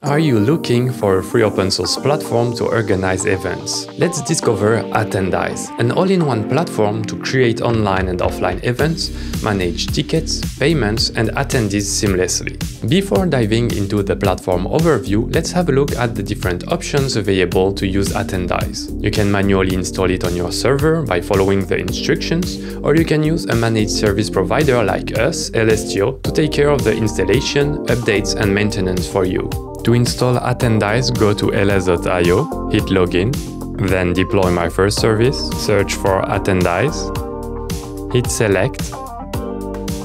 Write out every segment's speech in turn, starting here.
Are you looking for a free open source platform to organize events? Let's discover Attendize, an all-in-one platform to create online and offline events, manage tickets, payments, and attendees seamlessly. Before diving into the platform overview, let's have a look at the different options available to use Attendize. You can manually install it on your server by following the instructions, or you can use a managed service provider like us, Elestio, to take care of the installation, updates, and maintenance for you. To install Attendize, go to ls.io, hit login, then deploy my first service, search for Attendize, hit select,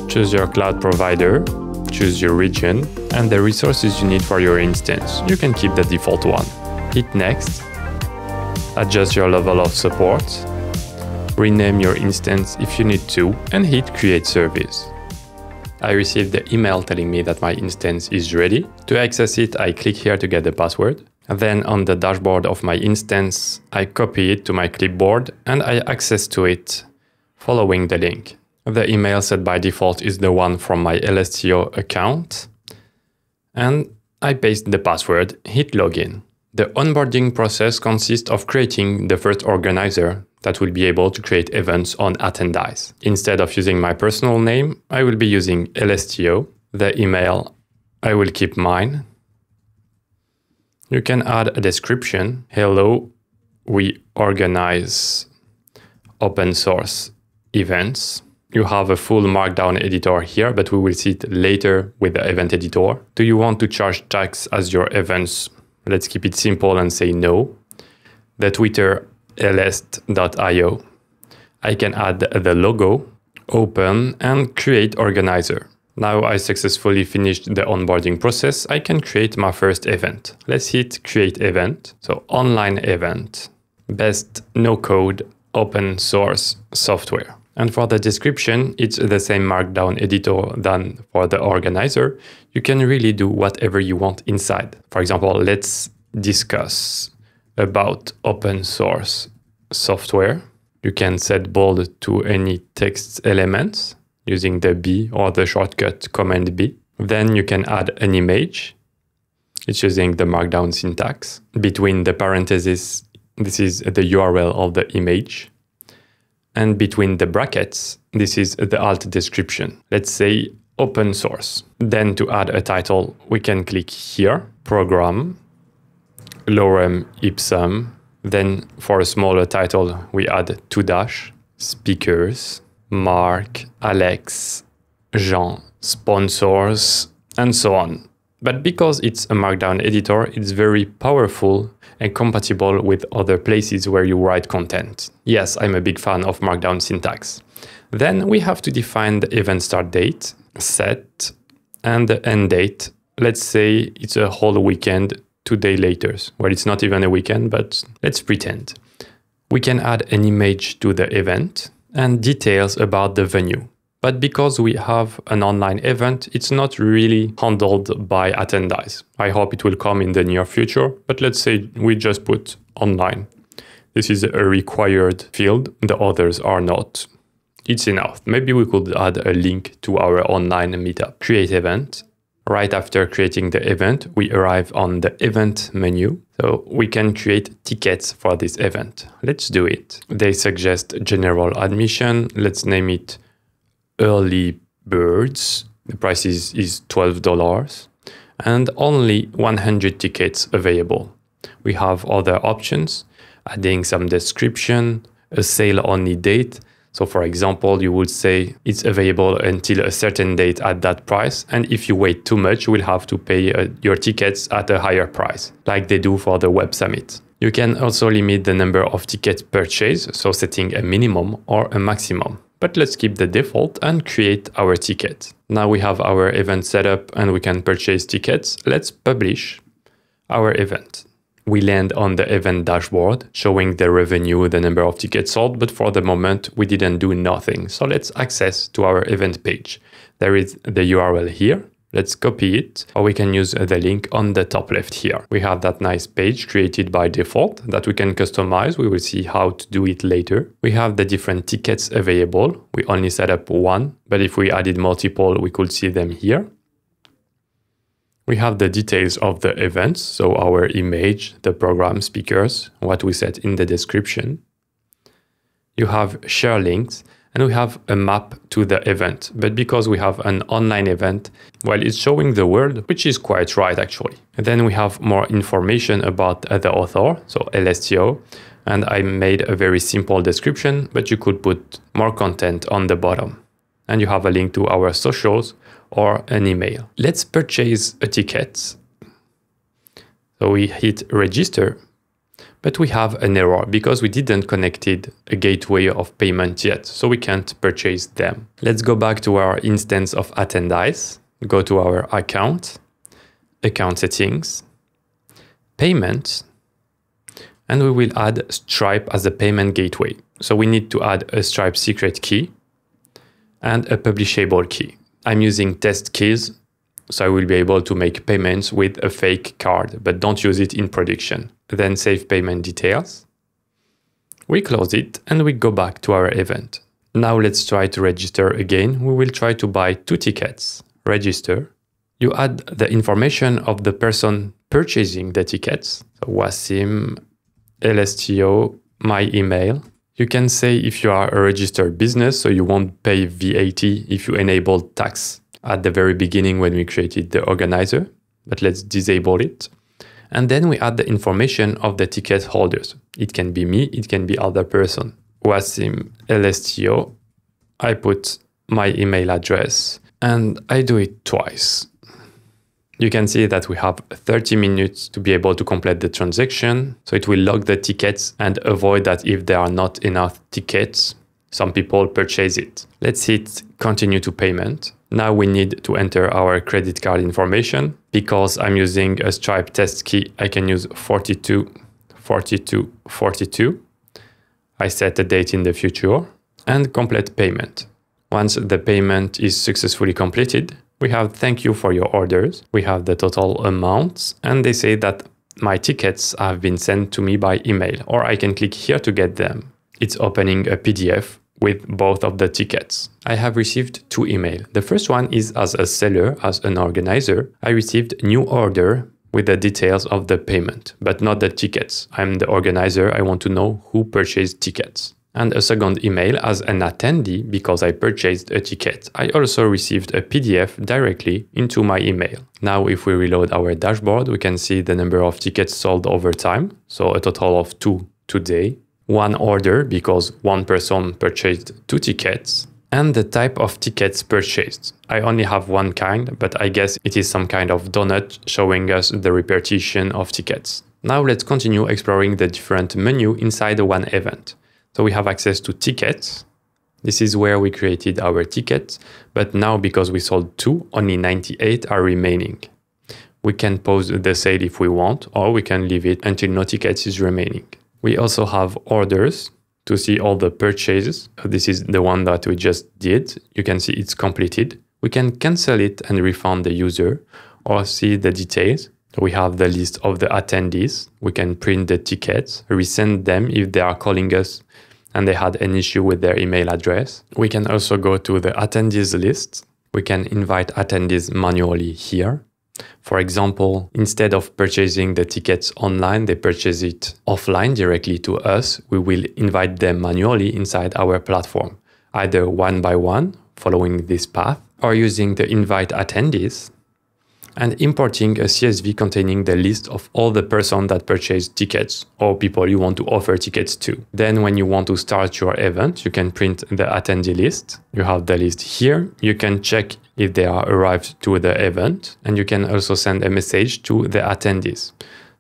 choose your cloud provider, choose your region, and the resources you need for your instance. You can keep the default one. Hit next, adjust your level of support, rename your instance if you need to, and hit create service. I received the email telling me that my instance is ready. To access it, I click here to get the password. Then on the dashboard of my instance, I copy it to my clipboard and I access to it following the link. The email set by default is the one from my Elestio account. And I paste the password, hit login. The onboarding process consists of creating the first organizer that will be able to create events on Attendize. Instead of using my personal name, I will be using Elestio. The email, I will keep mine. You can add a description. Hello, we organize open source events. You have a full markdown editor here, but we will see it later with the event editor. Do you want to charge tags as your events? Let's keep it simple and say no. The Twitter, elest.io. I can add the logo, open, and create organizer. Now I successfully finished the onboarding process. I can create my first event. Let's hit create event. So online event, best no code open source software. And for the description, it's the same markdown editor than for the organizer. You can really do whatever you want inside. For example, let's discuss about open source software. You can set bold to any text elements using the B or the shortcut Command B. Then you can add an image. It's using the markdown syntax. Between the parentheses, this is the URL of the image. And between the brackets, this is the alt description. Let's say open source. Then to add a title, we can click here, program, lorem ipsum. Then for a smaller title, we add 2-, speakers, Mark, Alex, Jean, sponsors, and so on. But because it's a markdown editor, it's very powerful and compatible with other places where you write content. Yes, I'm a big fan of markdown syntax. Then we have to define the event start date, set, and the end date. Let's say it's a whole weekend, 2 days later. Well, it's not even a weekend, but let's pretend. We can add an image to the event and details about the venue. But because we have an online event, it's not really handled by Attendize. I hope it will come in the near future, but let's say we just put online. This is a required field, the others are not. It's enough. Maybe we could add a link to our online meetup. Create event. Right after creating the event, we arrive on the event menu. So we can create tickets for this event. Let's do it. They suggest general admission. Let's name it early birds. The price is $12 and only 100 tickets available. We have other options, adding some description, a sale only date. So for example, you would say it's available until a certain date at that price. And if you wait too much, you will have to pay your tickets at a higher price, like they do for the Web Summit. You can also limit the number of tickets purchased, so setting a minimum or a maximum. But let's keep the default and create our ticket. Now we have our event set up and we can purchase tickets. Let's publish our event. We land on the event dashboard, showing the revenue, the number of tickets sold, but for the moment we didn't do nothing. So let's access to our event page. There is the URL here. Let's copy it, or we can use the link on the top left here. We have that nice page created by default that we can customize. We will see how to do it later. We have the different tickets available. We only set up one, but if we added multiple, we could see them here. We have the details of the events, so our image, the program speakers, what we set in the description. You have share links, and we have a map to the event. But because we have an online event, well, it's showing the world, which is quite right actually. And then we have more information about the author, so Elestio. And I made a very simple description, but you could put more content on the bottom. And you have a link to our socials or an email. Let's purchase a ticket. So we hit register, but we have an error because we didn't connected a gateway of payment yet, so we can't purchase them. Let's go back to our instance of Attendize, go to our account settings, payment, and we will add Stripe as a payment gateway. So we need to add a Stripe secret key and a publishable key. I'm using test keys, so I will be able to make payments with a fake card, but don't use it in production. Then save payment details. We close it and we go back to our event. Now let's try to register again. We will try to buy 2 tickets. Register. You add the information of the person purchasing the tickets. So Wasim, Elestio, my email. You can say if you are a registered business, so you won't pay VAT if you enable tax at the very beginning when we created the organizer, but let's disable it. And then we add the information of the ticket holders. It can be me, it can be other person. Wasim, Elestio, I put my email address and I do it twice. You can see that we have 30 minutes to be able to complete the transaction. So it will log the tickets and avoid that if there are not enough tickets, some people purchase it. Let's hit continue to payment. Now we need to enter our credit card information. Because I'm using a Stripe test key, I can use 42, 42, 42. I set a date in the future and complete payment. Once the payment is successfully completed, we have thank you for your orders. We have the total amounts and they say that my tickets have been sent to me by email, or I can click here to get them. It's opening a PDF with both of the tickets. I have received 2 emails. The first one is as a seller, as an organizer. I received new order with the details of the payment, but not the tickets. I'm the organizer. I want to know who purchased tickets. And a second email as an attendee because I purchased a ticket. I also received a PDF directly into my email. Now, if we reload our dashboard, we can see the number of tickets sold over time. So a total of 2 today. 1 order because 1 person purchased 2 tickets. And the type of tickets purchased. I only have 1 kind, but I guess it is some kind of donut showing us the repartition of tickets. Now let's continue exploring the different menu inside the one event. So we have access to tickets. This is where we created our tickets, but now because we sold 2, only 98 are remaining. We can pause the sale if we want, or we can leave it until no tickets is remaining. We also have orders to see all the purchases. This is the one that we just did. You can see it's completed. We can cancel it and refund the user or see the details. We have the list of the attendees. We can print the tickets, resend them if they are calling us and they had an issue with their email address. We can also go to the attendees list. We can invite attendees manually here. For example, instead of purchasing the tickets online, they purchase it offline directly to us. We will invite them manually inside our platform, either one by one, following this path, or using the invite attendees and importing a CSV containing the list of all the persons that purchased tickets or people you want to offer tickets to. Then when you want to start your event, you can print the attendee list. You have the list here. You can check if they are arrived to the event, and you can also send a message to the attendees.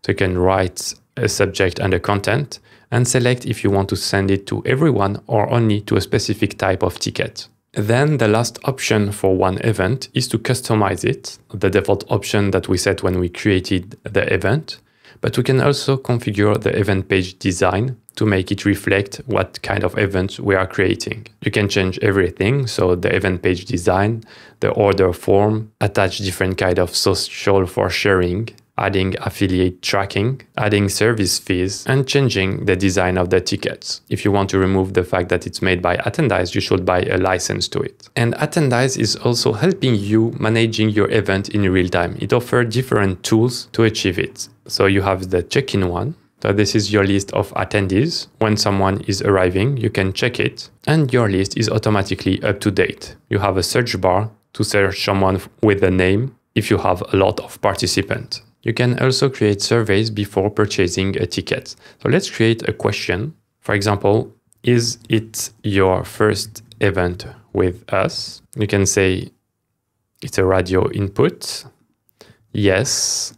So you can write a subject and a content and select if you want to send it to everyone or only to a specific type of ticket. Then the last option for one event is to customize it, the default option that we set when we created the event. But we can also configure the event page design to make it reflect what kind of event we are creating. You can change everything, so the event page design, the order form, attach different kind of social for sharing, adding affiliate tracking, adding service fees, and changing the design of the tickets. If you want to remove the fact that it's made by Attendize, you should buy a license to it. And Attendize is also helping you managing your event in real time. It offers different tools to achieve it. So you have the check-in one. So this is your list of attendees. When someone is arriving, you can check it, and your list is automatically up to date. You have a search bar to search someone with a name if you have a lot of participants. You can also create surveys before purchasing a ticket. So let's create a question. For example, is it your first event with us? You can say it's a radio input. Yes,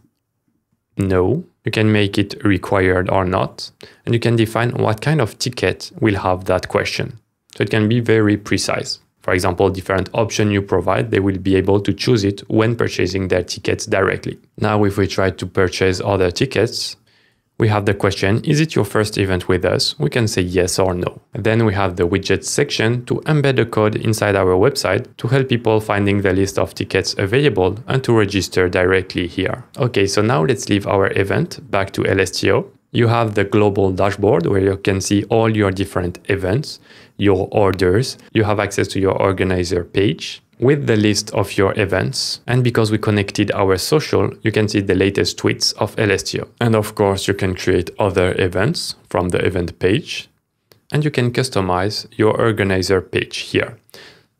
no. You can make it required or not, and you can define what kind of ticket will have that question. So it can be very precise. For example, different option you provide, they will be able to choose it when purchasing their tickets directly. Now, if we try to purchase other tickets, we have the question, is it your first event with us? We can say yes or no. Then we have the widgets section to embed a code inside our website to help people finding the list of tickets available and to register directly here. Okay, so now let's leave our event back to Elestio. You have the global dashboard where you can see all your different events, your orders. You have access to your organizer page with the list of your events. And because we connected our social, you can see the latest tweets of Elestio. And of course, you can create other events from the event page. And you can customize your organizer page here.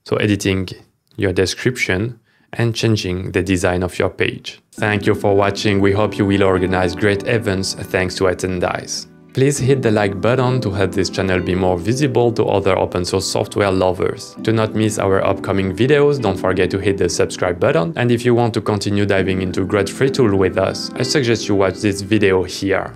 So editing your description and changing the design of your page. Thank you for watching. We hope you will organize great events thanks to Attendize. Please hit the like button to help this channel be more visible to other open source software lovers. To not miss our upcoming videos, don't forget to hit the subscribe button. And if you want to continue diving into great free tools with us, I suggest you watch this video here.